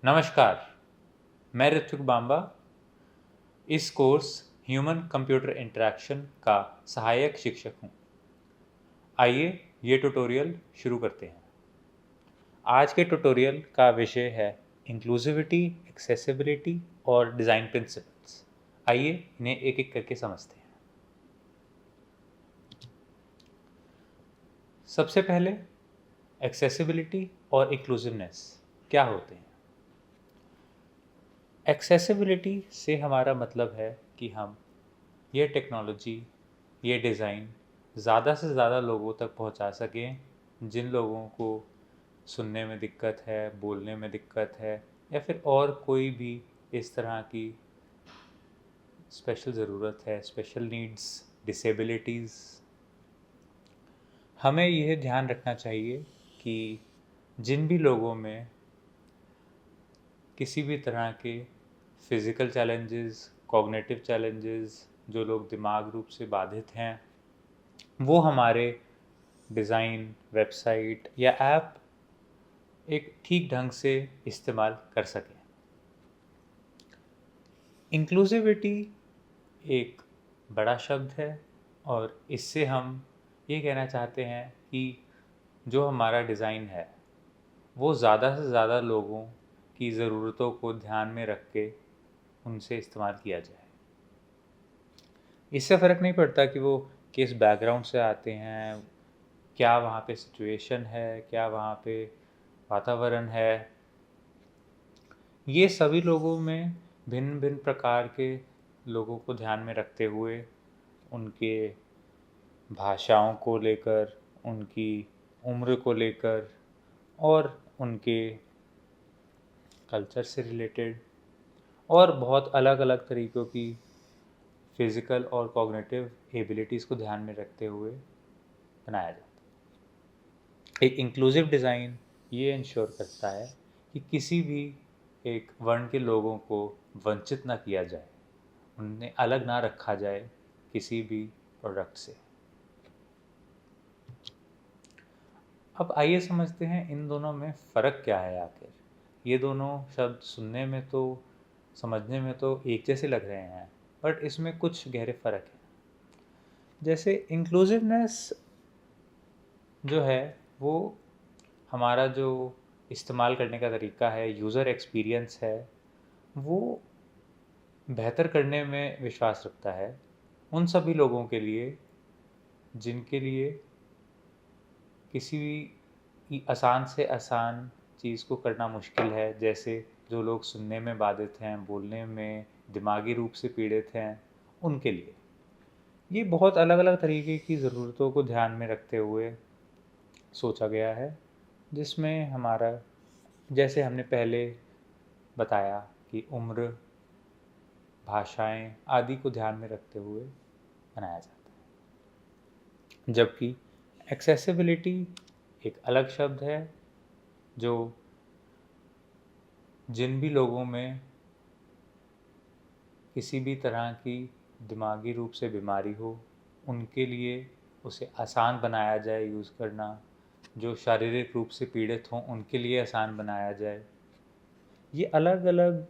नमस्कार, मैं ऋत्विक बांबा इस कोर्स ह्यूमन कंप्यूटर इंटरैक्शन का सहायक शिक्षक हूँ। आइए ये ट्यूटोरियल शुरू करते हैं। आज के ट्यूटोरियल का विषय है इंक्लूसिविटी, एक्सेसिबिलिटी और डिज़ाइन प्रिंसिपल्स। आइए इन्हें एक एक करके समझते हैं। सबसे पहले एक्सेसिबिलिटी और इंक्लूसिवनेस क्या होते हैं। एक्सेसिबिलिटी से हमारा मतलब है कि हम ये टेक्नोलॉजी, ये डिज़ाइन ज़्यादा से ज़्यादा लोगों तक पहुंचा सकें जिन लोगों को सुनने में दिक्कत है, बोलने में दिक्कत है या फिर और कोई भी इस तरह की स्पेशल ज़रूरत है, स्पेशल नीड्स, डिसेबिलिटीज़। हमें यह ध्यान रखना चाहिए कि जिन भी लोगों में किसी भी तरह के फिज़िकल चैलेंजेस, कॉग्निटिव चैलेंजेस, जो लोग दिमाग रूप से बाधित हैं, वो हमारे डिज़ाइन, वेबसाइट या ऐप एक ठीक ढंग से इस्तेमाल कर सकें। इंक्लूसिविटी एक बड़ा शब्द है और इससे हम ये कहना चाहते हैं कि जो हमारा डिज़ाइन है वो ज़्यादा से ज़्यादा लोगों की ज़रूरतों को ध्यान में रख के उनसे इस्तेमाल किया जाए। इससे फ़र्क नहीं पड़ता कि वो किस बैकग्राउंड से आते हैं, क्या वहाँ पे सिचुएशन है, क्या वहाँ पे वातावरण है। ये सभी लोगों में भिन्न भिन्न प्रकार के लोगों को ध्यान में रखते हुए उनके भाषाओं को लेकर, उनकी उम्र को लेकर और उनके कल्चर से रिलेटेड और बहुत अलग अलग तरीक़ों की फ़िज़िकल और कॉग्निटिव एबिलिटीज़ को ध्यान में रखते हुए बनाया जाता है। एक इंक्लूसिव डिज़ाइन ये इंश्योर करता है कि किसी भी एक वर्ण के लोगों को वंचित ना किया जाए, उन्हें अलग ना रखा जाए किसी भी प्रोडक्ट से। अब आइए समझते हैं इन दोनों में फ़र्क क्या है आखिर। ये दोनों शब्द सुनने में तो, समझने में तो एक जैसे लग रहे हैं, बट इसमें कुछ गहरे फ़र्क हैं। जैसे इंक्लूसिवनेस जो है वो हमारा जो इस्तेमाल करने का तरीका है, यूज़र एक्सपीरियंस है, वो बेहतर करने में विश्वास रखता है उन सभी लोगों के लिए जिनके लिए किसी भी आसान से आसान चीज़ को करना मुश्किल है। जैसे जो लोग सुनने में बाधित हैं, बोलने में दिमागी रूप से पीड़ित हैं, उनके लिए ये बहुत अलग अलग तरीके की ज़रूरतों को ध्यान में रखते हुए सोचा गया है, जिसमें हमारा, जैसे हमने पहले बताया कि उम्र, भाषाएं आदि को ध्यान में रखते हुए बनाया जाता है। जबकि एक्सेसिबिलिटी एक अलग शब्द है जो जिन भी लोगों में किसी भी तरह की दिमागी रूप से बीमारी हो, उनके लिए उसे आसान बनाया जाए यूज़ करना। जो शारीरिक रूप से पीड़ित हों उनके लिए आसान बनाया जाए। ये अलग अलग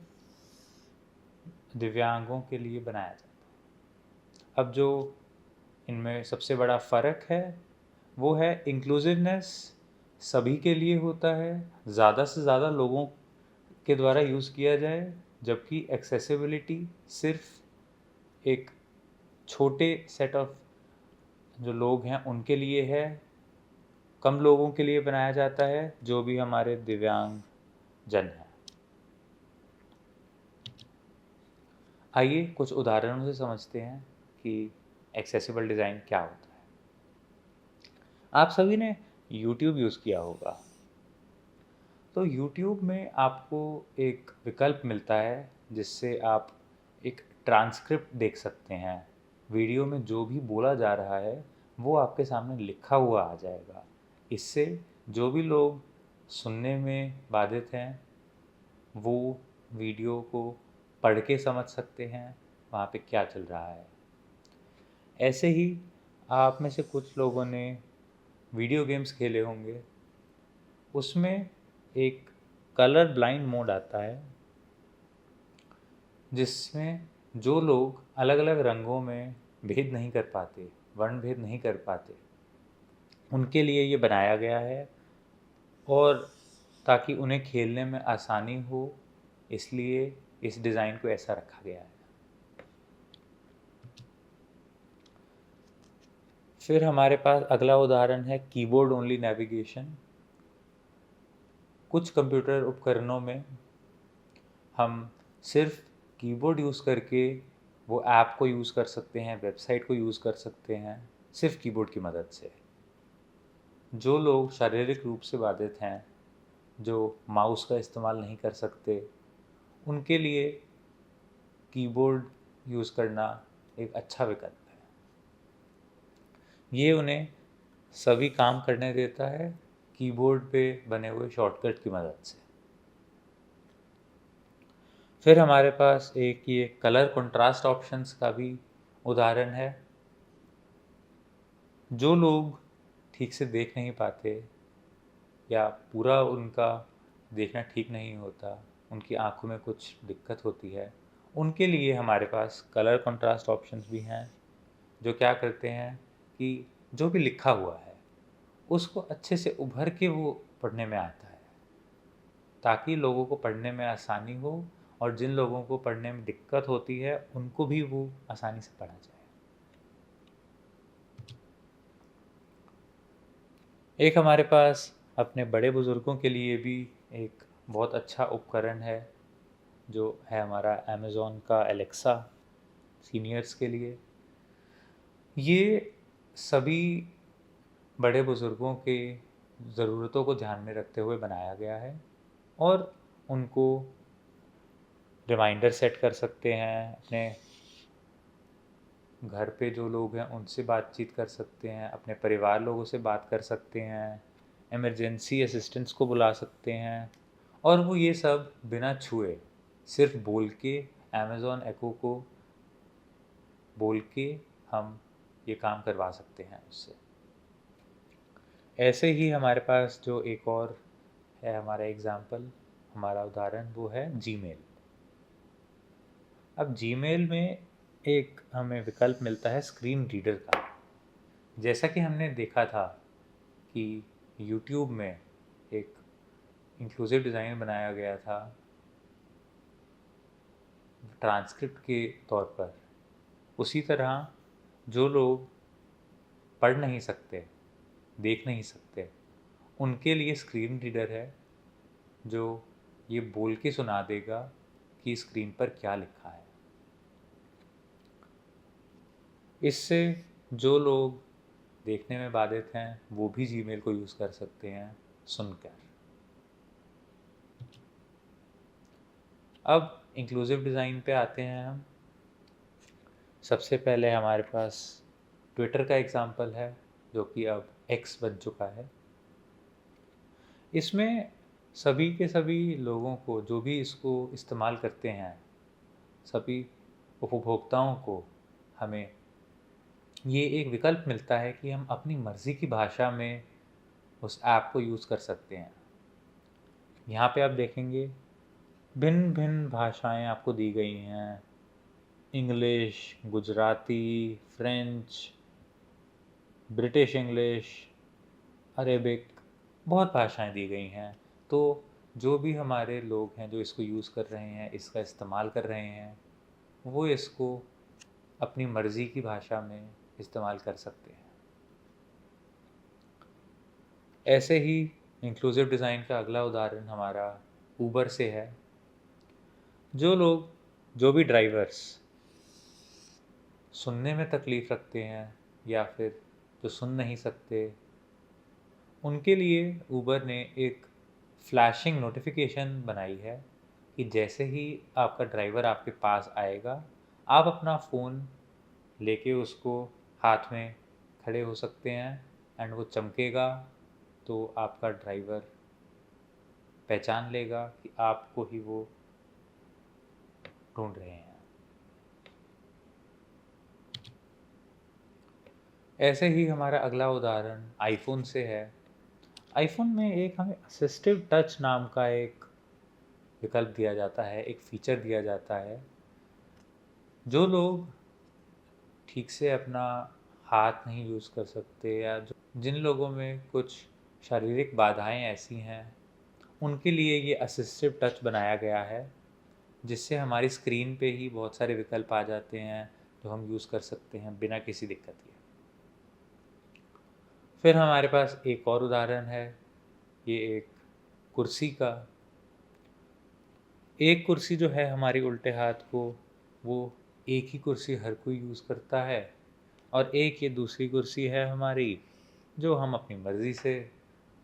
दिव्यांगों के लिए बनाया जाता है। अब जो इनमें सबसे बड़ा फ़र्क है वो है इंक्लूसिवनेस सभी के लिए होता है, ज़्यादा से ज़्यादा लोगों के द्वारा यूज़ किया जाए, जबकि एक्सेसिबिलिटी सिर्फ एक छोटे सेट ऑफ जो लोग हैं उनके लिए है, कम लोगों के लिए बनाया जाता है जो भी हमारे दिव्यांग जन हैं। आइए कुछ उदाहरणों से समझते हैं कि एक्सेसिबल डिज़ाइन क्या होता है। आप सभी ने YouTube यूज़ किया होगा, तो YouTube में आपको एक विकल्प मिलता है जिससे आप एक ट्रांसक्रिप्ट देख सकते हैं। वीडियो में जो भी बोला जा रहा है वो आपके सामने लिखा हुआ आ जाएगा। इससे जो भी लोग सुनने में बाधित हैं वो वीडियो को पढ़ के समझ सकते हैं वहाँ पे क्या चल रहा है। ऐसे ही आप में से कुछ लोगों ने वीडियो गेम्स खेले होंगे, उसमें एक कलर ब्लाइंड मोड आता है, जिसमें जो लोग अलग अलग रंगों में भेद नहीं कर पाते, वर्ण भेद नहीं कर पाते, उनके लिए ये बनाया गया है, और ताकि उन्हें खेलने में आसानी हो, इसलिए इस डिज़ाइन को ऐसा रखा गया है। फिर हमारे पास अगला उदाहरण है कीबोर्ड ओनली नेविगेशन। कुछ कंप्यूटर उपकरणों में हम सिर्फ कीबोर्ड यूज़ करके वो ऐप को यूज़ कर सकते हैं, वेबसाइट को यूज़ कर सकते हैं सिर्फ कीबोर्ड की मदद से। जो लोग शारीरिक रूप से बाधित हैं, जो माउस का इस्तेमाल नहीं कर सकते, उनके लिए कीबोर्ड यूज़ करना एक अच्छा विकल्प है। ये उन्हें सभी काम करने देता है कीबोर्ड पे बने हुए शॉर्टकट की मदद से। फिर हमारे पास एक ये कलर कंट्रास्ट ऑप्शंस का भी उदाहरण है। जो लोग ठीक से देख नहीं पाते या पूरा उनका देखना ठीक नहीं होता, उनकी आंखों में कुछ दिक्कत होती है, उनके लिए हमारे पास कलर कंट्रास्ट ऑप्शंस भी हैं, जो क्या करते हैं कि जो भी लिखा हुआ है उसको अच्छे से उभर के वो पढ़ने में आता है, ताकि लोगों को पढ़ने में आसानी हो, और जिन लोगों को पढ़ने में दिक्कत होती है उनको भी वो आसानी से पढ़ा जाए। एक हमारे पास अपने बड़े बुज़ुर्गों के लिए भी एक बहुत अच्छा उपकरण है, जो है हमारा अमेज़ॉन का एलेक्सा सीनियर्स के लिए। ये सभी बड़े बुज़ुर्गों के ज़रूरतों को ध्यान में रखते हुए बनाया गया है, और उनको रिमाइंडर सेट कर सकते हैं, अपने घर पे जो लोग हैं उनसे बातचीत कर सकते हैं, अपने परिवार लोगों से बात कर सकते हैं, इमरजेंसी असिस्टेंट्स को बुला सकते हैं, और वो ये सब बिना छुए सिर्फ बोल के, अमेज़ॉनएको को बोल के हम ये काम करवा सकते हैं उससे। ऐसे ही हमारे पास जो एक और है हमारा एग्ज़ाम्पल, हमारा उदाहरण, वो है जीमेल। अब जीमेल में एक हमें विकल्प मिलता है स्क्रीन रीडर का। जैसा कि हमने देखा था कि यूट्यूब में एक इंक्लूसिव डिज़ाइन बनाया गया था ट्रांसक्रिप्ट के तौर पर, उसी तरह जो लोग पढ़ नहीं सकते, देख नहीं सकते, उनके लिए स्क्रीन रीडर है, जो ये बोल के सुना देगा कि स्क्रीन पर क्या लिखा है। इससे जो लोग देखने में बाधित हैं वो भी जीमेल को यूज़ कर सकते हैं सुनकर। अब इंक्लूसिव डिज़ाइन पे आते हैं हम। सबसे पहले हमारे पास ट्विटर का एग्ज़ाम्पल है, जो कि अब एक्स बन चुका है। इसमें सभी के सभी लोगों को, जो भी इसको इस्तेमाल करते हैं, सभी उपभोक्ताओं को हमें ये एक विकल्प मिलता है कि हम अपनी मर्ज़ी की भाषा में उस ऐप को यूज़ कर सकते हैं। यहाँ पे आप देखेंगे भिन्न भिन्न भाषाएं आपको दी गई हैं, English, Gujarati, French, British English, Arabic, बहुत भाषाएं दी गई हैं। तो जो भी हमारे लोग हैं जो इसको यूज़ कर रहे हैं, इसका इस्तेमाल कर रहे हैं, वो इसको अपनी मर्ज़ी की भाषा में इस्तेमाल कर सकते हैं। ऐसे ही इंक्लूसिव डिज़ाइन का अगला उदाहरण हमारा ऊबर से है। जो लोग, जो भी ड्राइवर्स सुनने में तकलीफ़ रखते हैं या फिर जो सुन नहीं सकते, उनके लिए ऊबर ने एक फ्लैशिंग नोटिफिकेशन बनाई है कि जैसे ही आपका ड्राइवर आपके पास आएगा, आप अपना फ़ोन लेके उसको हाथ में खड़े हो सकते हैं, एंड वो चमकेगा, तो आपका ड्राइवर पहचान लेगा कि आपको ही वो ढूंढ रहे हैं। ऐसे ही हमारा अगला उदाहरण आईफोन से है। आईफोन में एक हमें असिस्टिव टच नाम का एक विकल्प दिया जाता है, एक फीचर दिया जाता है। जो लोग ठीक से अपना हाथ नहीं यूज़ कर सकते, या जिन लोगों में कुछ शारीरिक बाधाएं ऐसी हैं, उनके लिए ये असिस्टिव टच बनाया गया है, जिससे हमारी स्क्रीन पे ही बहुत सारे विकल्प आ जाते हैं जो हम यूज़ कर सकते हैं बिना किसी दिक्कत के। फिर हमारे पास एक और उदाहरण है, ये एक कुर्सी का। एक कुर्सी जो है हमारी उल्टे हाथ को, वो एक ही कुर्सी हर कोई यूज़ करता है, और एक ये दूसरी कुर्सी है हमारी जो हम अपनी मर्ज़ी से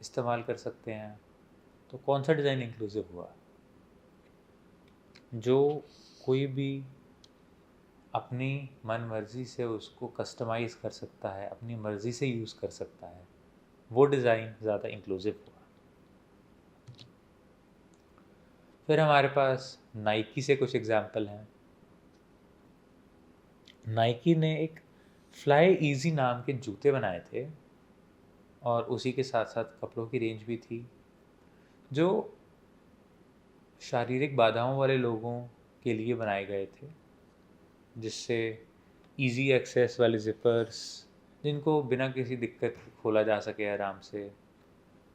इस्तेमाल कर सकते हैं। तो कौन सा डिज़ाइन इंक्लूसिव हुआ? जो कोई भी अपनी मन मर्ज़ी से उसको कस्टमाइज़ कर सकता है, अपनी मर्ज़ी से यूज़ कर सकता है, वो डिज़ाइन ज़्यादा इंक्लूसिव हुआ। फिर हमारे पास नाइकी से कुछ एग्जाम्पल हैं। नाइकी ने एक फ्लाई इजी नाम के जूते बनाए थे, और उसी के साथ साथ कपड़ों की रेंज भी थी, जो शारीरिक बाधाओं वाले लोगों के लिए बनाए गए थे, जिससे इजी एक्सेस वाले ज़िपर्स, जिनको बिना किसी दिक्कत के खोला जा सके आराम से,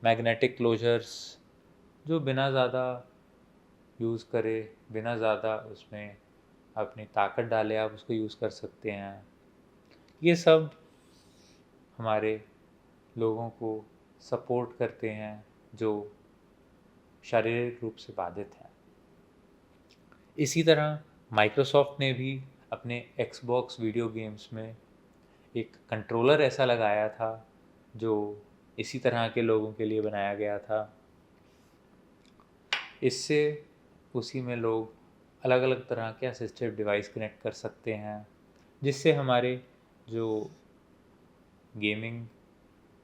मैग्नेटिक क्लोजर्स जो बिना ज़्यादा यूज़ करे, बिना ज़्यादा उसमें अपनी ताकत डाले आप उसको यूज़ कर सकते हैं। ये सब हमारे लोगों को सपोर्ट करते हैं जो शारीरिक रूप से बाधित हैं। इसी तरह माइक्रोसॉफ्ट ने भी अपने एक्सबॉक्स वीडियो गेम्स में एक कंट्रोलर ऐसा लगाया था जो इसी तरह के लोगों के लिए बनाया गया था। इससे उसी में लोग अलग अलग तरह के असिस्टिव डिवाइस कनेक्ट कर सकते हैं, जिससे हमारे जो गेमिंग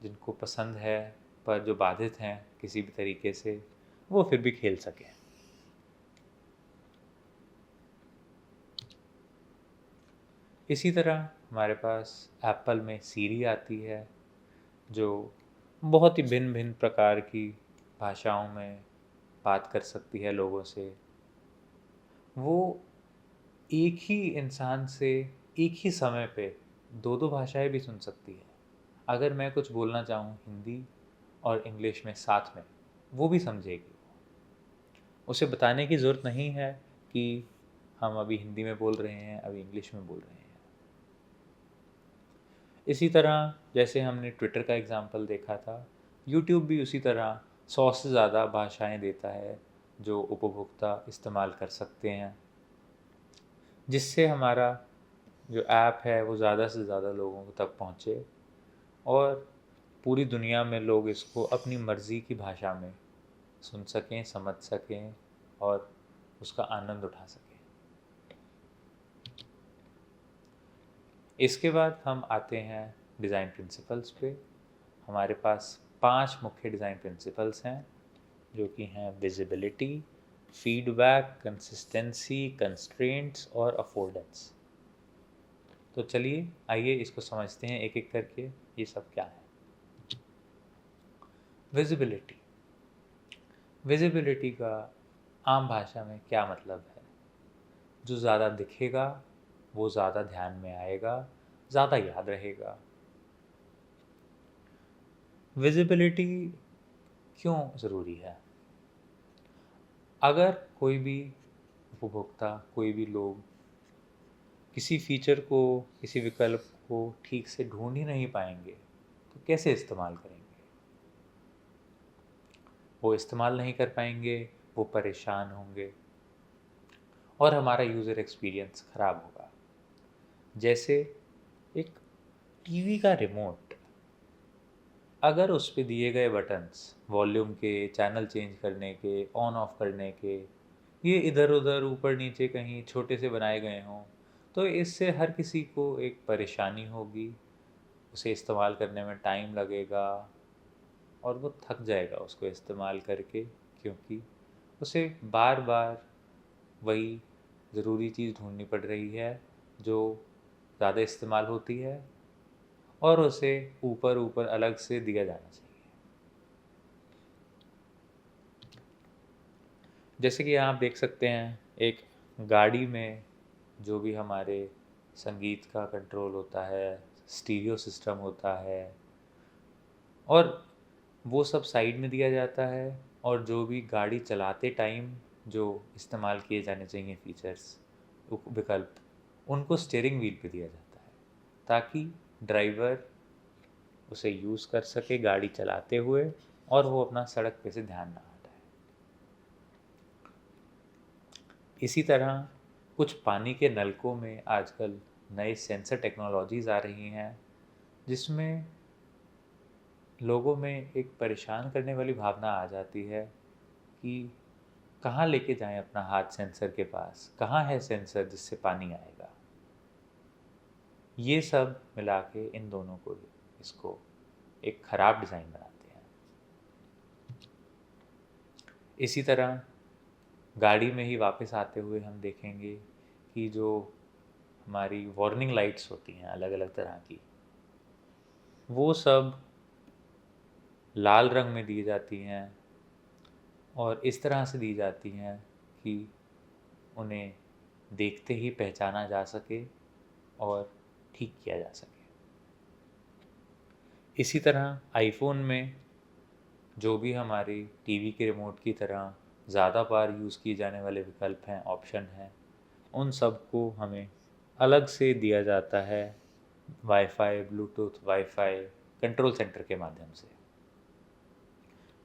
जिनको पसंद है पर जो बाधित हैं किसी भी तरीके से, वो फिर भी खेल सकें। इसी तरह हमारे पास एप्पल में सीरी आती है, जो बहुत ही भिन्न भिन्न प्रकार की भाषाओं में बात कर सकती है लोगों से। वो एक ही इंसान से एक ही समय पे दो दो भाषाएं भी सुन सकती है। अगर मैं कुछ बोलना चाहूँ हिंदी और इंग्लिश में साथ में, वो भी समझेगी। उसे बताने की ज़रूरत नहीं है कि हम अभी हिंदी में बोल रहे हैं, अभी इंग्लिश में बोल रहे हैं। इसी तरह जैसे हमने ट्विटर का एग्ज़ाम्पल देखा था, यूट्यूब भी उसी तरह 100 से ज़्यादा भाषाएं देता है जो उपभोक्ता इस्तेमाल कर सकते हैं, जिससे हमारा जो ऐप है वो ज़्यादा से ज़्यादा लोगों तक पहुँचे, और पूरी दुनिया में लोग इसको अपनी मर्ज़ी की भाषा में सुन सकें, समझ सकें और उसका आनंद उठा सकें। इसके बाद हम आते हैं डिज़ाइन प्रिंसिपल्स पे। हमारे पास 5 मुख्य डिज़ाइन प्रिंसिपल्स हैं, जो कि हैं विजिबिलिटी, फीडबैक, कंसिस्टेंसी, कंस्ट्रेंट्स और अफोर्डेंस। तो चलिए आइए इसको समझते हैं एक एक करके, ये सब क्या है। विजिबिलिटी। विजिबिलिटी का आम भाषा में क्या मतलब है? जो ज़्यादा दिखेगा वो ज़्यादा ध्यान में आएगा, ज़्यादा याद रहेगा। विजिबिलिटी क्यों ज़रूरी है? अगर कोई भी उपभोक्ता, कोई भी लोग किसी फीचर को, किसी विकल्प को ठीक से ढूंढ ही नहीं पाएंगे, तो कैसे इस्तेमाल करेंगे? वो इस्तेमाल नहीं कर पाएंगे, वो परेशान होंगे, और हमारा यूज़र एक्सपीरियंस ख़राब होगा। जैसे एक टीवी का रिमोट, अगर उस पे दिए गए बटन्स वॉल्यूम के, चैनल चेंज करने के, ऑन ऑफ करने के, ये इधर उधर ऊपर नीचे कहीं छोटे से बनाए गए हों, तो इससे हर किसी को एक परेशानी होगी, उसे इस्तेमाल करने में टाइम लगेगा, और वो थक जाएगा उसको इस्तेमाल करके, क्योंकि उसे बार बार वही ज़रूरी चीज़ ढूंढनी पड़ रही है जो ज़्यादा इस्तेमाल होती है, और उसे ऊपर ऊपर अलग से दिया जाना चाहिए। जैसे कि यहाँ आप देख सकते हैं, एक गाड़ी में जो भी हमारे संगीत का कंट्रोल होता है, स्टीरियो सिस्टम होता है, और वो सब साइड में दिया जाता है, और जो भी गाड़ी चलाते टाइम जो इस्तेमाल किए जाने चाहिए फीचर्स, विकल्प, उनको स्टीयरिंग व्हील पे दिया जाता है, ताकि ड्राइवर उसे यूज़ कर सके गाड़ी चलाते हुए, और वो अपना सड़क पे से ध्यान ना हटाए। इसी तरह कुछ पानी के नलकों में आजकल नए सेंसर टेक्नोलॉजीज़ आ रही हैं, जिसमें लोगों में एक परेशान करने वाली भावना आ जाती है कि कहाँ लेके जाएं अपना हाथ सेंसर के पास, कहाँ है सेंसर जिससे पानी आएगा। ये सब मिला के इन दोनों को, इसको एक ख़राब डिज़ाइन बनाते हैं। इसी तरह गाड़ी में ही वापस आते हुए हम देखेंगे कि जो हमारी वार्निंग लाइट्स होती हैं अलग अलग तरह की, वो सब लाल रंग में दी जाती हैं, और इस तरह से दी जाती हैं कि उन्हें देखते ही पहचाना जा सके और ठीक किया जा सके। इसी तरह आईफोन में जो भी हमारी टीवी के रिमोट की तरह ज़्यादा बार यूज़ किए जाने वाले विकल्प हैं, ऑप्शन हैं, उन सब को हमें अलग से दिया जाता है wifi, Bluetooth wifi control centre के माध्यम से।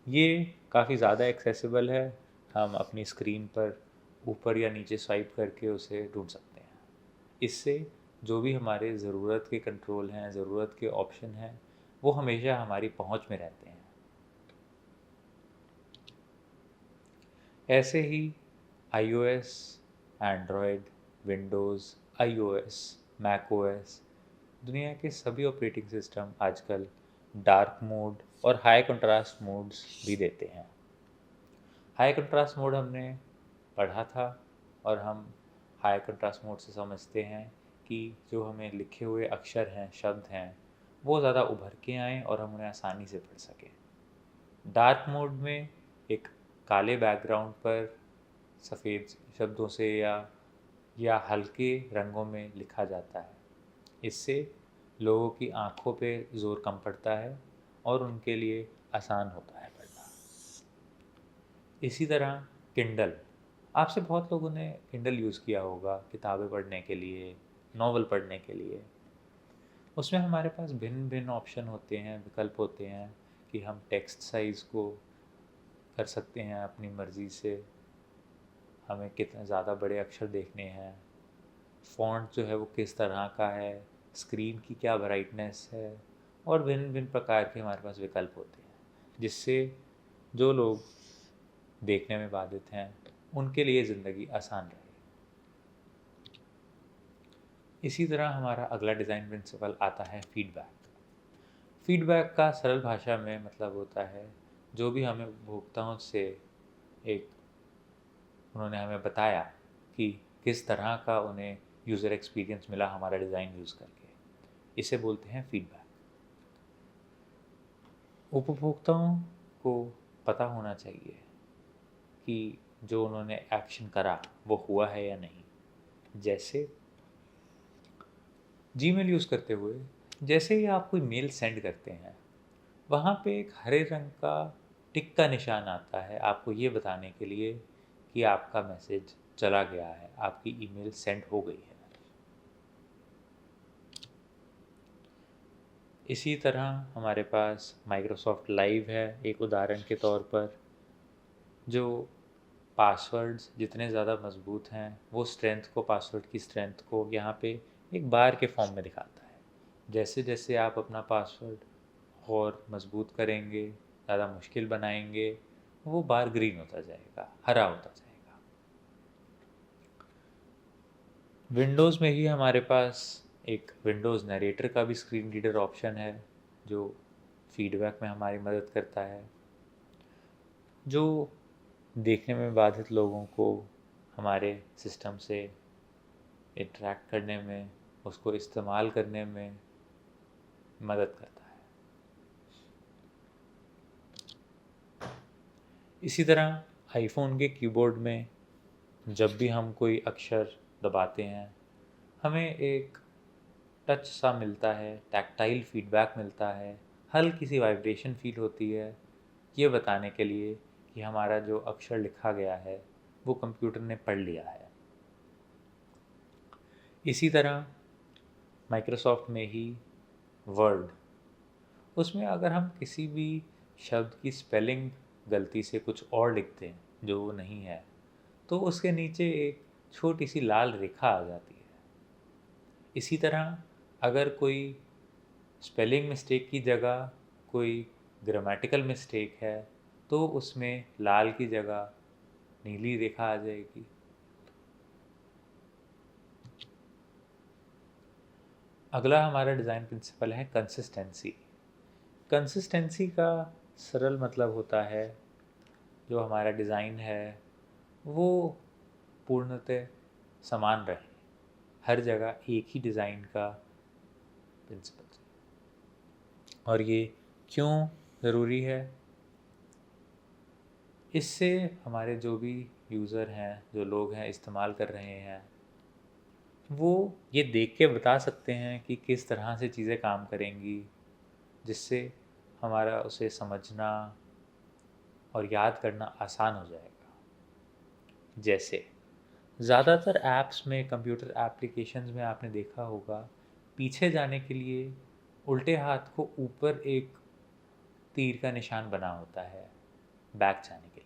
ये काफ़ी ज़्यादा एक्सेसिबल है, हम अपनी स्क्रीन पर ऊपर या नीचे स्वाइप करके उसे ढूंढ सकते हैं। इससे जो भी हमारे ज़रूरत के कंट्रोल हैं, ज़रूरत के ऑप्शन हैं, वो हमेशा हमारी पहुंच में रहते हैं। ऐसे ही iOS, Android, Windows, iOS, macOS, दुनिया के सभी ऑपरेटिंग सिस्टम आजकल डार्क मोड और हाई कंट्रास्ट मोड्स भी देते हैं। हाई कंट्रास्ट मोड हमने पढ़ा था, और हम हाई कंट्रास्ट मोड से समझते हैं कि जो हमें लिखे हुए अक्षर हैं, शब्द हैं, वो ज़्यादा उभर के आएँ और हम उन्हें आसानी से पढ़ सकें। डार्क मोड में एक काले बैकग्राउंड पर सफ़ेद शब्दों से या हल्के रंगों में लिखा जाता है। इससे लोगों की आँखों पे ज़ोर कम पड़ता है और उनके लिए आसान होता है पढ़ना। इसी तरह किंडल, आपसे बहुत लोगों ने किंडल यूज़ किया होगा किताबें पढ़ने के लिए, नॉवल पढ़ने के लिए। उसमें हमारे पास भिन्न भिन्न ऑप्शन होते हैं, विकल्प होते हैं कि हम टेक्स्ट साइज़ को कर सकते हैं अपनी मर्ज़ी से, हमें कितने ज़्यादा बड़े अक्षर देखने हैं, फ़ॉन्ट जो है वो किस तरह का है, स्क्रीन की क्या ब्राइटनेस है, और भिन्न भिन्न प्रकार के हमारे पास विकल्प होते हैं, जिससे जो लोग देखने में बाधित हैं उनके लिए ज़िंदगी आसान रहे। इसी तरह हमारा अगला डिज़ाइन प्रिंसिपल आता है फीडबैक। फीडबैक का सरल भाषा में मतलब होता है, जो भी हमें उपभोक्ताओं से एक उन्होंने हमें बताया कि किस तरह का उन्हें यूज़र एक्सपीरियंस मिला हमारा डिज़ाइन यूज़ करके, इसे बोलते हैं फीडबैक। उपभोक्ताओं को पता होना चाहिए कि जो उन्होंने एक्शन करा वो हुआ है या नहीं। जैसे जीमेल यूज़ करते हुए, जैसे ही आप कोई मेल सेंड करते हैं, वहाँ पे एक हरे रंग का टिक का निशान आता है आपको ये बताने के लिए कि आपका मैसेज चला गया है, आपकी ईमेल सेंड हो गई है। इसी तरह हमारे पास माइक्रोसॉफ्ट लाइव है एक उदाहरण के तौर पर, जो पासवर्ड्स जितने ज़्यादा मजबूत हैं वो स्ट्रेंथ को, पासवर्ड की स्ट्रेंथ को यहाँ पे एक बार के फॉर्म में दिखाता है। जैसे जैसे आप अपना पासवर्ड और मजबूत करेंगे, ज़्यादा मुश्किल बनाएंगे, वो बार ग्रीन होता जाएगा, हरा होता जाएगा। विंडोज़ में ही हमारे पास एक विंडोज़ नरेटर का भी स्क्रीन रीडर ऑप्शन है, जो फीडबैक में हमारी मदद करता है, जो देखने में बाधित लोगों को हमारे सिस्टम से इंटरेक्ट करने में, उसको इस्तेमाल करने में मदद करता है। इसी तरह आईफोन के कीबोर्ड में जब भी हम कोई अक्षर दबाते हैं, हमें एक टच सा मिलता है, टैक्टाइल फीडबैक मिलता है, हल्की सी वाइब्रेशन फील होती है, ये बताने के लिए कि हमारा जो अक्षर लिखा गया है वो कंप्यूटर ने पढ़ लिया है। इसी तरह माइक्रोसॉफ्ट में ही वर्ड, उसमें अगर हम किसी भी शब्द की स्पेलिंग गलती से कुछ और लिखते हैं जो वो नहीं है, तो उसके नीचे एक छोटी सी लाल रेखा आ जाती है। इसी तरह अगर कोई स्पेलिंग मिस्टेक की जगह कोई ग्रामेटिकल मिस्टेक है, तो उसमें लाल की जगह नीली रेखा आ जाएगी। अगला हमारा डिज़ाइन प्रिंसिपल है कंसिस्टेंसी। कंसिस्टेंसी का सरल मतलब होता है जो हमारा डिज़ाइन है वो पूर्णतः समान रहे, हर जगह एक ही डिज़ाइन का प्रिंसिपल। और ये क्यों ज़रूरी है? इससे हमारे जो भी यूज़र हैं, जो लोग हैं इस्तेमाल कर रहे हैं, वो ये देख के बता सकते हैं कि किस तरह से चीज़ें काम करेंगी, जिससे हमारा उसे समझना और याद करना आसान हो जाएगा। जैसे ज़्यादातर ऐप्स में, कंप्यूटर एप्लीकेशंस में आपने देखा होगा, पीछे जाने के लिए उल्टे हाथ को ऊपर एक तीर का निशान बना होता है बैक जाने के लिए।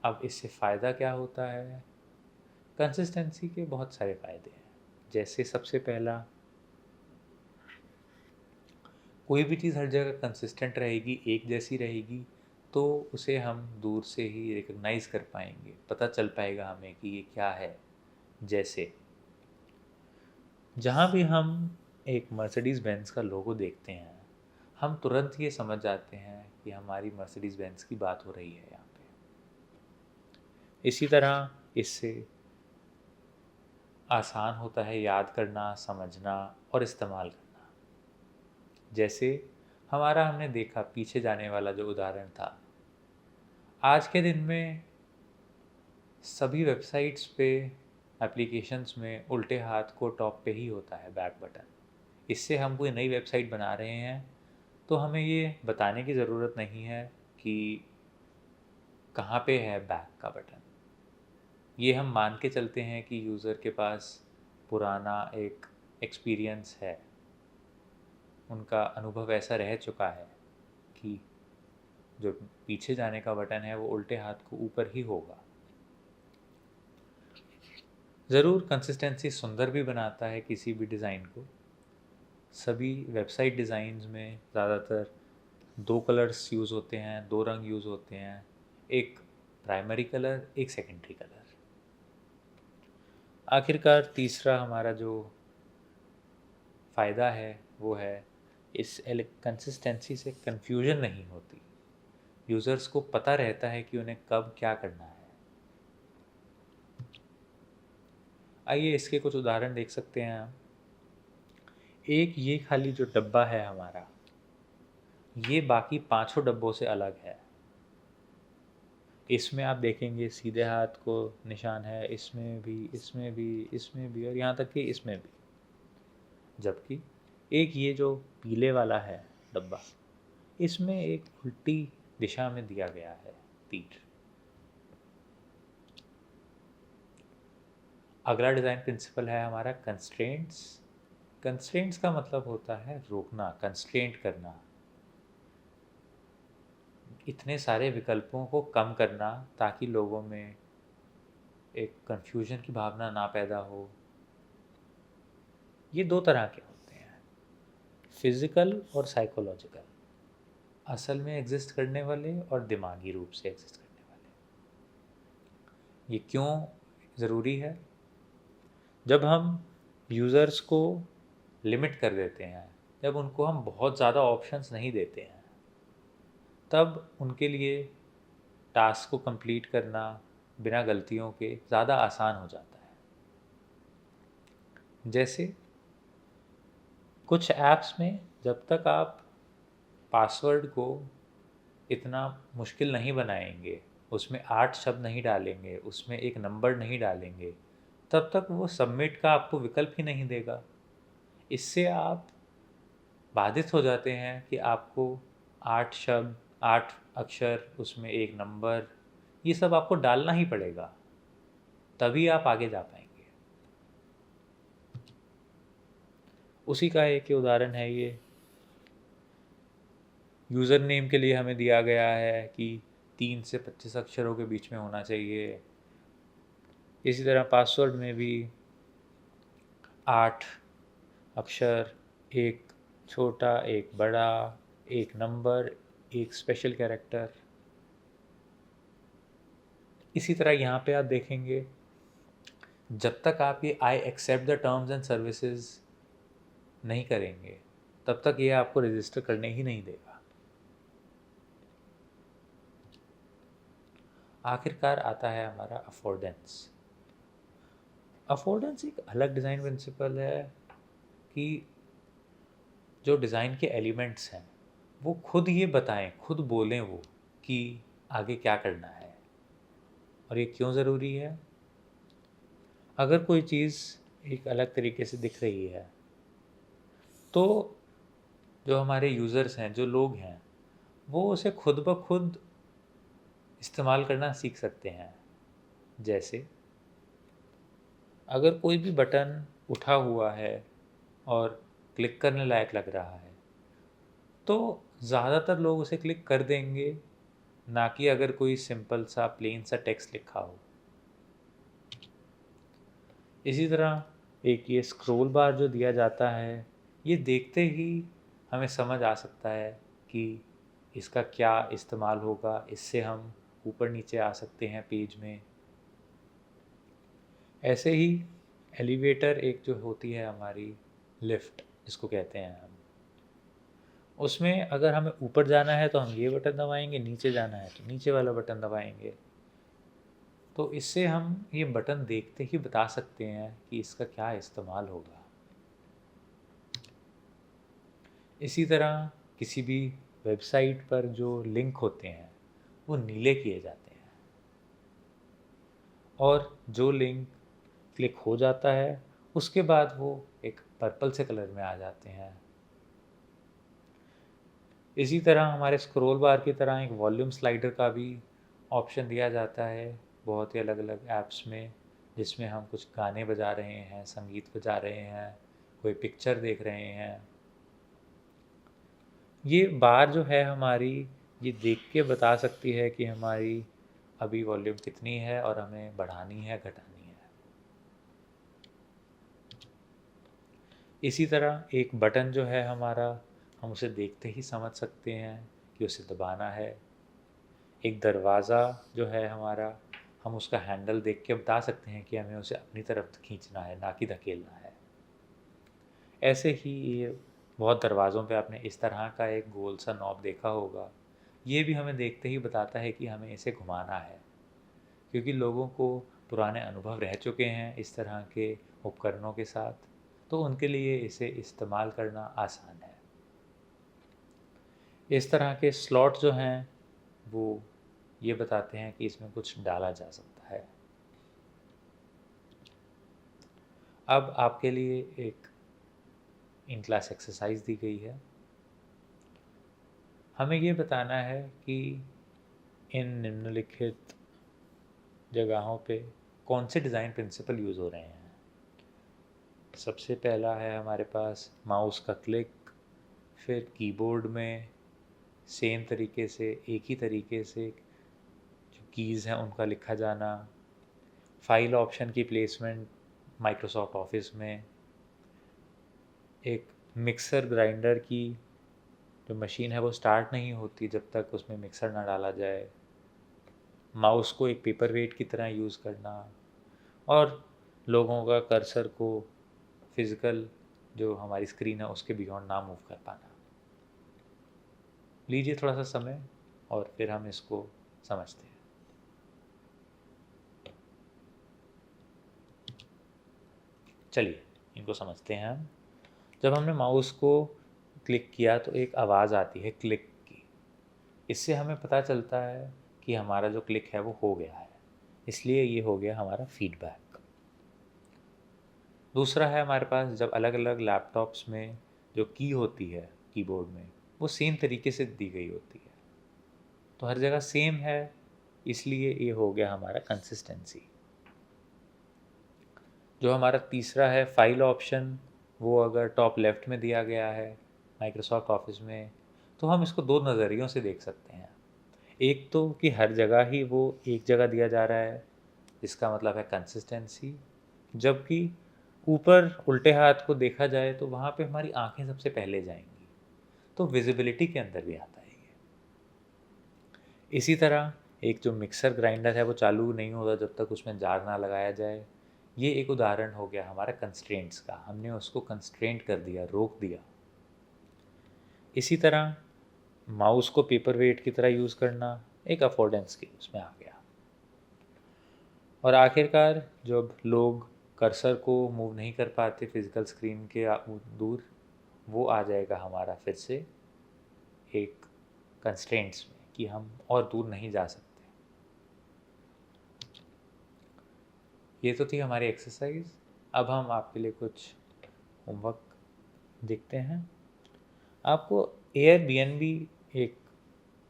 अब इससे फ़ायदा क्या होता है? कंसिस्टेंसी के बहुत सारे फ़ायदे हैं। जैसे सबसे पहला, कोई भी चीज़ हर जगह कंसिस्टेंट रहेगी, एक जैसी रहेगी, तो उसे हम दूर से ही रिकग्नाइज़ कर पाएंगे, पता चल पाएगा हमें कि ये क्या है। जैसे जहाँ भी हम एक मर्सिडीज़ बेंज का लोगो देखते हैं, हम तुरंत ये समझ जाते हैं कि हमारी मर्सिडीज़ बेंज की बात हो रही है यहाँ पे। इसी तरह इससे आसान होता है याद करना, समझना और इस्तेमाल करना। जैसे हमने देखा पीछे जाने वाला जो उदाहरण था, आज के दिन में सभी वेबसाइट्स पे, एप्लीकेशंस में उल्टे हाथ को टॉप पे ही होता है बैक बटन। इससे हम कोई नई वेबसाइट बना रहे हैं तो हमें ये बताने की ज़रूरत नहीं है कि कहाँ पे है बैक का बटन। ये हम मान के चलते हैं कि यूज़र के पास पुराना एक एक्सपीरियंस है, उनका अनुभव ऐसा रह चुका है कि जो पीछे जाने का बटन है वो उल्टे हाथ को ऊपर ही होगा। ज़रूर कंसिस्टेंसी सुंदर भी बनाता है किसी भी डिज़ाइन को। सभी वेबसाइट डिज़ाइंस में ज़्यादातर दो कलर्स यूज़ होते हैं, दो रंग यूज़ होते हैं, एक प्राइमरी कलर, एक सेकेंडरी कलर। आखिरकार तीसरा हमारा जो फ़ायदा है वो है इस कंसिस्टेंसी से कंफ्यूजन नहीं होती। यूज़र्स को पता रहता है कि उन्हें कब क्या करना है। आइए इसके कुछ उदाहरण देख सकते हैं हम। एक ये खाली जो डब्बा है हमारा, ये बाकी पांचों डब्बों से अलग है। इसमें आप देखेंगे सीधे हाथ को निशान है, इसमें भी, इसमें भी, इसमें भी, और यहाँ तक कि इसमें भी। जबकि एक ये जो पीले वाला है डब्बा, इसमें एक उल्टी दिशा में दिया गया है तीर। अगला डिज़ाइन प्रिंसिपल है हमारा कंस्ट्रेंट्स। कंस्ट्रेंट्स का मतलब होता है रोकना, कंस्ट्रेंट करना, इतने सारे विकल्पों को कम करना ताकि लोगों में एक कन्फ्यूजन की भावना ना पैदा हो। ये दो तरह के होते हैं, फिज़िकल और साइकोलॉजिकल, असल में एग्जिस्ट करने वाले और दिमागी रूप से एग्जिस्ट करने वाले। ये क्यों ज़रूरी है? जब हम यूज़र्स को लिमिट कर देते हैं, जब उनको हम बहुत ज़्यादा ऑप्शंस नहीं देते हैं, तब उनके लिए टास्क को कंप्लीट करना बिना गलतियों के ज़्यादा आसान हो जाता है। जैसे कुछ ऐप्स में जब तक आप पासवर्ड को इतना मुश्किल नहीं बनाएंगे, उसमें 8 शब्द नहीं डालेंगे, उसमें एक नंबर नहीं डालेंगे, तब तक वो सबमिट का आपको विकल्प ही नहीं देगा। इससे आप बाधित हो जाते हैं कि आपको 8 शब्द, 8 अक्षर, उसमें एक नंबर, ये सब आपको डालना ही पड़ेगा, तभी आप आगे जा पाएंगे। उसी का एक उदाहरण है ये। यूज़र नेम के लिए हमें दिया गया है कि 3 से 25 अक्षरों के बीच में होना चाहिए। इसी तरह पासवर्ड में भी 8 अक्षर, एक छोटा, एक बड़ा, एक नंबर, एक स्पेशल कैरेक्टर। इसी तरह यहाँ पे आप देखेंगे, जब तक आप ये I accept the terms and services नहीं करेंगे, तब तक ये आपको रजिस्टर करने ही नहीं देगा। आखिरकार आता है हमारा अफोर्डेंस। अफोर्डेंस एक अलग डिज़ाइन प्रिंसिपल है कि जो डिज़ाइन के एलिमेंट्स हैं वो खुद ये बताएं, खुद बोलें वो कि आगे क्या करना है और ये क्यों ज़रूरी है। अगर कोई चीज़ एक अलग तरीके से दिख रही है तो जो हमारे यूज़र्स हैं, जो लोग हैं, वो उसे खुद ब खुद इस्तेमाल करना सीख सकते हैं। जैसे अगर कोई भी बटन उठा हुआ है और क्लिक करने लायक लग रहा है तो ज़्यादातर लोग उसे क्लिक कर देंगे, ना कि अगर कोई सिंपल सा प्लेन सा टेक्स्ट लिखा हो। इसी तरह एक ये स्क्रॉल बार जो दिया जाता है, ये देखते ही हमें समझ आ सकता है कि इसका क्या इस्तेमाल होगा, इससे हम ऊपर नीचे आ सकते हैं पेज में। ऐसे ही एलिवेटर एक जो होती है हमारी, लिफ्ट जिसको कहते हैं हम, उसमें अगर हमें ऊपर जाना है तो हम ये बटन दबाएंगे, नीचे जाना है तो नीचे वाला बटन दबाएंगे। तो इससे हम ये बटन देखते ही बता सकते हैं कि इसका क्या इस्तेमाल होगा। इसी तरह किसी भी वेबसाइट पर जो लिंक होते हैं वो नीले किए जाते हैं, और जो लिंक क्लिक हो जाता है उसके बाद वो एक पर्पल से कलर में आ जाते हैं। इसी तरह हमारे स्क्रॉल बार की तरह एक वॉल्यूम स्लाइडर का भी ऑप्शन दिया जाता है बहुत ही अलग अलग ऐप्स में, जिसमें हम कुछ गाने बजा रहे हैं, संगीत बजा रहे हैं, कोई पिक्चर देख रहे हैं। ये बार जो है हमारी, ये देख के बता सकती है कि हमारी अभी वॉल्यूम कितनी है और हमें बढ़ानी है, घटानी है। इसी तरह एक बटन जो है हमारा, हम उसे देखते ही समझ सकते हैं कि उसे दबाना है। एक दरवाज़ा जो है हमारा, हम उसका हैंडल देख के बता सकते हैं कि हमें उसे अपनी तरफ खींचना है, ना कि धकेलना है। ऐसे ही ये बहुत दरवाज़ों पे आपने इस तरह का एक गोल सा नॉब देखा होगा, ये भी हमें देखते ही बताता है कि हमें इसे घुमाना है, क्योंकि लोगों को पुराने अनुभव रह चुके हैं इस तरह के उपकरणों के साथ, तो उनके लिए इसे इस्तेमाल करना आसान है। इस तरह के स्लॉट जो हैं वो ये बताते हैं कि इसमें कुछ डाला जा सकता है। अब आपके लिए एक इन क्लास एक्सरसाइज दी गई है। हमें ये बताना है कि इन निम्नलिखित जगहों पे कौन से डिज़ाइन प्रिंसिपल यूज़ हो रहे हैं। सबसे पहला है हमारे पास माउस का क्लिक, फिर कीबोर्ड में सेम तरीके से, एक ही तरीके से जो कीज़ हैं उनका लिखा जाना, फाइल ऑप्शन की प्लेसमेंट माइक्रोसॉफ्ट ऑफिस में, एक मिक्सर ग्राइंडर की जो मशीन है वो स्टार्ट नहीं होती जब तक उसमें मिक्सर ना डाला जाए, माउस को एक पेपर वेट की तरह यूज़ करना, और लोगों का कर्सर को फिज़िकल जो हमारी स्क्रीन है उसके बियॉन्ड ना मूव कर पाना। लीजिए थोड़ा सा समय और फिर हम इसको समझते हैं। चलिए इनको समझते हैं हम। जब हमने माउस को क्लिक किया तो एक आवाज़ आती है क्लिक की। इससे हमें पता चलता है कि हमारा जो क्लिक है वो हो गया है, इसलिए ये हो गया हमारा फीडबैक। दूसरा है हमारे पास जब अलग अलग लैपटॉप्स में जो की होती है कीबोर्ड में, वो सेम तरीके से दी गई होती है, तो हर जगह सेम है, इसलिए ये हो गया हमारा कंसिस्टेंसी। जो हमारा तीसरा है फाइल ऑप्शन, वो अगर टॉप लेफ्ट में दिया गया है माइक्रोसॉफ्ट ऑफिस में, तो हम इसको दो नज़रियों से देख सकते हैं। एक तो कि हर जगह ही वो एक जगह दिया जा रहा है, इसका मतलब है कंसिस्टेंसी। जबकि ऊपर उल्टे हाथ को देखा जाए तो वहाँ पे हमारी आंखें सबसे पहले जाएंगी, तो विजिबिलिटी के अंदर भी आता है ये। इसी तरह एक जो मिक्सर ग्राइंडर है वो चालू नहीं होता जब तक उसमें जार ना लगाया जाए। ये एक उदाहरण हो गया हमारा कंस्ट्रेंट्स का, हमने उसको कंस्ट्रेंट कर दिया, रोक दिया। इसी तरह माउस को पेपर वेट की तरह यूज़ करना एक अफोर्डेंस के उसमें आ गया। और आखिरकार जब लोग कर्सर को मूव नहीं कर पाते फिजिकल स्क्रीन के दूर, वो आ जाएगा हमारा फिर से एक कंस्ट्रेंट्स में कि हम और दूर नहीं जा सकते। ये तो थी हमारी एक्सरसाइज। अब हम आपके लिए कुछ होमवर्क देखते हैं। आपको एयरबीएनबी एक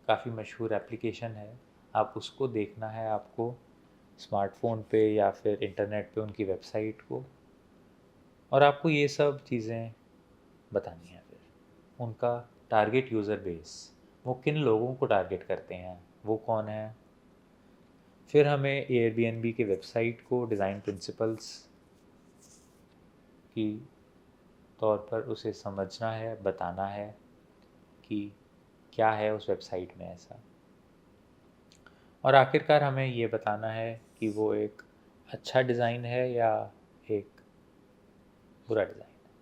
काफ़ी मशहूर एप्लीकेशन है, आप उसको देखना है आपको स्मार्टफोन पे या फिर इंटरनेट पे उनकी वेबसाइट को, और आपको ये सब चीज़ें बतानी है। फिर उनका टारगेट यूज़र बेस, वो किन लोगों को टारगेट करते हैं, वो कौन है। फिर हमें एयरबीएनबी के वेबसाइट को डिज़ाइन प्रिंसिपल्स की तौर पर उसे समझना है, बताना है कि क्या है उस वेबसाइट में ऐसा। और आखिरकार हमें ये बताना है कि वो एक अच्छा डिज़ाइन है या एक बुरा डिज़ाइन है।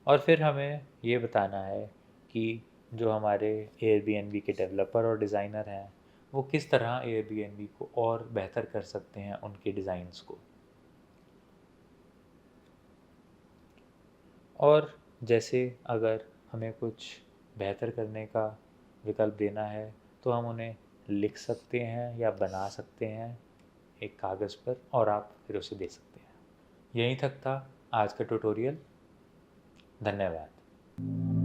और फिर हमें ये बताना है कि जो हमारे एयरबीएनबी के डेवलपर और डिज़ाइनर हैं, वो किस तरह एयरबीएनबी को और बेहतर कर सकते हैं उनके डिज़ाइंस को। और जैसे अगर हमें कुछ बेहतर करने का विकल्प देना है तो हम उन्हें लिख सकते हैं या बना सकते हैं एक कागज़ पर, और आप फिर उसे दे सकते हैं। यहीं तक था आज का ट्यूटोरियल। धन्यवाद।